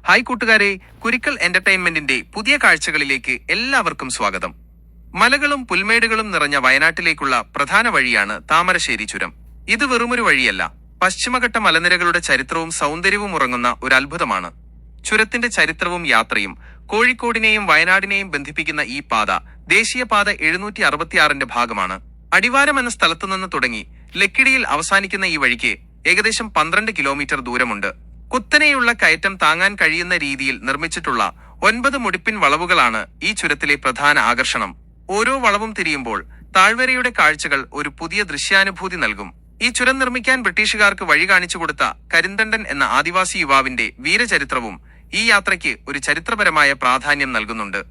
Hi കൂട്ടുകാരെ, കുരിക്കൽ എന്റർടൈൻമെന്റിന്റെ പുതിയ കാഴ്ചകളിലേക്ക് എല്ലാവർക്കും സ്വാഗതം. മലകളും പുൽമേടുകളും നിറഞ്ഞ വയനാട്ടിലേക്കുള്ള പ്രധാന വഴിയാണ് താമരശ്ശേരി ചുരം. ഇത് വെറുമൊരു വഴിയല്ല, പശ്ചിമഘട്ട മലനിരകളുടെ ചരിത്രവും സൗന്ദര്യവും ഉറങ്ങുന്ന ഒരു അത്ഭുതമാണ്. ചുരത്തിന്റെ ചരിത്രവും യാത്രയും കോഴിക്കോടിനെയും വയനാടിനെയും ബന്ധിപ്പിക്കുന്ന ഈ പാത ദേശീയപാത 766ന്റെ ഭാഗമാണ്. അടിവാരം എന്ന സ്ഥലത്തുനിന്ന് തുടങ്ങി ലക്കിടിയിൽ അവസാനിക്കുന്ന ഈ വഴിക്ക് ഏകദേശം 12 കിലോമീറ്റർ ദൂരമുണ്ട്. കുത്തനെയുള്ള കയറ്റം താങ്ങാൻ കഴിയുന്ന രീതിയിൽ നിർമ്മിച്ചിട്ടുള്ള 9 മുടിപ്പിൻ വളവുകളാണ് ഈ ചുരത്തിലെ പ്രധാന ആകർഷണം. ഓരോ വളവും തിരിയുമ്പോൾ താഴ്വരയുടെ കാഴ്ചകൾ ഒരു പുതിയ ദൃശ്യാനുഭൂതി നൽകും. ഈ ചുരം നിർമ്മിക്കാൻ ബ്രിട്ടീഷുകാർക്ക് വഴി കാണിച്ചു കൊടുത്ത കരിന്തണ്ടൻ എന്ന ആദിവാസി യുവാവിന്റെ വീരചരിത്രവും ഈ യാത്രയ്ക്ക് ഒരു ചരിത്രപരമായ പ്രാധാന്യം നൽകുന്നുണ്ട്.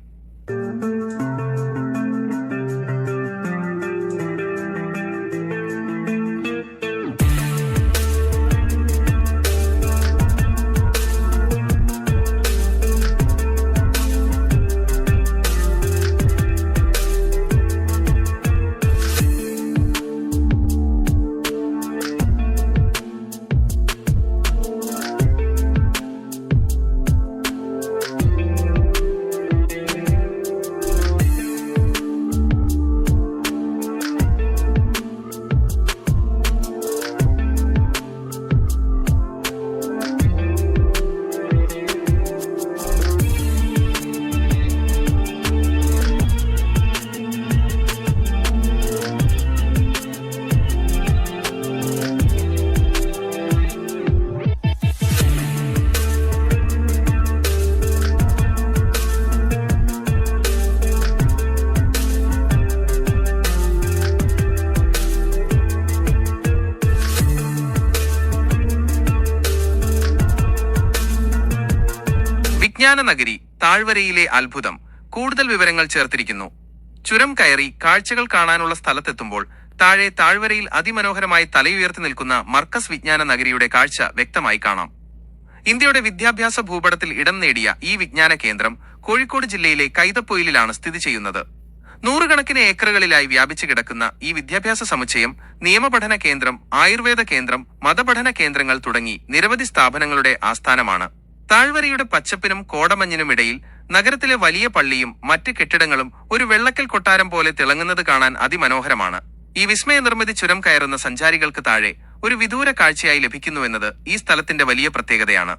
വിജ്ഞാന നഗരി താഴ്വരയിലെ അത്ഭുതം കൂടുതൽ വിവരങ്ങൾ ചേർത്തിരിക്കുന്നു. ചുരം കയറി കാഴ്ചകൾ കാണാനുള്ള സ്ഥലത്തെത്തുമ്പോൾ താഴെ താഴ്വരയിൽ അതിമനോഹരമായി തലയുയർത്തി നിൽക്കുന്ന മർക്കസ് വിജ്ഞാന നഗരിയുടെ കാഴ്ച വ്യക്തമായി കാണാം. ഇന്ത്യയുടെ വിദ്യാഭ്യാസ ഭൂപടത്തിൽ ഇടം നേടിയ ഈ വിജ്ഞാന കേന്ദ്രം കോഴിക്കോട് ജില്ലയിലെ കൈതപ്പൊയിലാണ് സ്ഥിതി ചെയ്യുന്നത്. 100 കണക്കിന് ഏക്കറുകളിലായി വ്യാപിച്ചു കിടക്കുന്ന ഈ വിദ്യാഭ്യാസ സമുച്ചയം നിയമപഠന കേന്ദ്രം, ആയുർവേദ കേന്ദ്രം, മതപഠന കേന്ദ്രങ്ങൾ തുടങ്ങി നിരവധി സ്ഥാപനങ്ങളുടെ ആസ്ഥാനമാണ്. താഴ്വരയുടെ പച്ചപ്പിനും കോടമഞ്ഞിനും ഇടയിൽ നഗരത്തിലെ വലിയ പള്ളിയും മറ്റ് കെട്ടിടങ്ങളും ഒരു വെള്ളക്കൽ കൊട്ടാരം പോലെ തിളങ്ങുന്നത് കാണാൻ അതിമനോഹരമാണ്. ഈ വിസ്മയ നിർമ്മിതി ചുരം കയറുന്ന സഞ്ചാരികൾക്ക് താഴെ ഒരു വിദൂര കാഴ്ചയായി ലഭിക്കുന്നുവെന്നത് ഈ സ്ഥലത്തിന്റെ വലിയ പ്രത്യേകതയാണ്.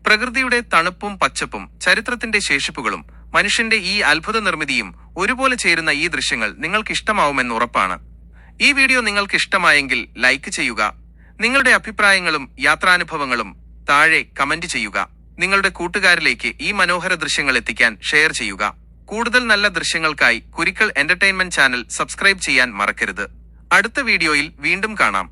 പ്രകൃതിയുടെ തണുപ്പും പച്ചപ്പും ചരിത്രത്തിന്റെ ശേഷിപ്പുകളും മനുഷ്യന്റെ ഈ അത്ഭുത നിർമ്മിതിയും ഒരുപോലെ ചേരുന്ന ഈ ദൃശ്യങ്ങൾ നിങ്ങൾക്ക് ഇഷ്ടമാവുമെന്ന് ഉറപ്പാണ്. ഈ വീഡിയോ നിങ്ങൾക്ക് ഇഷ്ടമായെങ്കിൽ ലൈക്ക് ചെയ്യുക. നിങ്ങളുടെ അഭിപ്രായങ്ങളും യാത്രാനുഭവങ്ങളും താഴെ കമന്റ് ചെയ്യുക. നിങ്ങളുടെ കൂട്ടുകാരിലേക്ക് ഈ മനോഹര ദൃശ്യങ്ങൾ എത്തിക്കാൻ ഷെയർ ചെയ്യുക. കൂടുതൽ നല്ല ദൃശ്യങ്ങൾക്കായി കുരിക്കൽ എന്റർടൈൻമെന്റ് ചാനൽ സബ്സ്ക്രൈബ് ചെയ്യാൻ മറക്കരുത്. അടുത്ത വീഡിയോയിൽ വീണ്ടും കാണാം.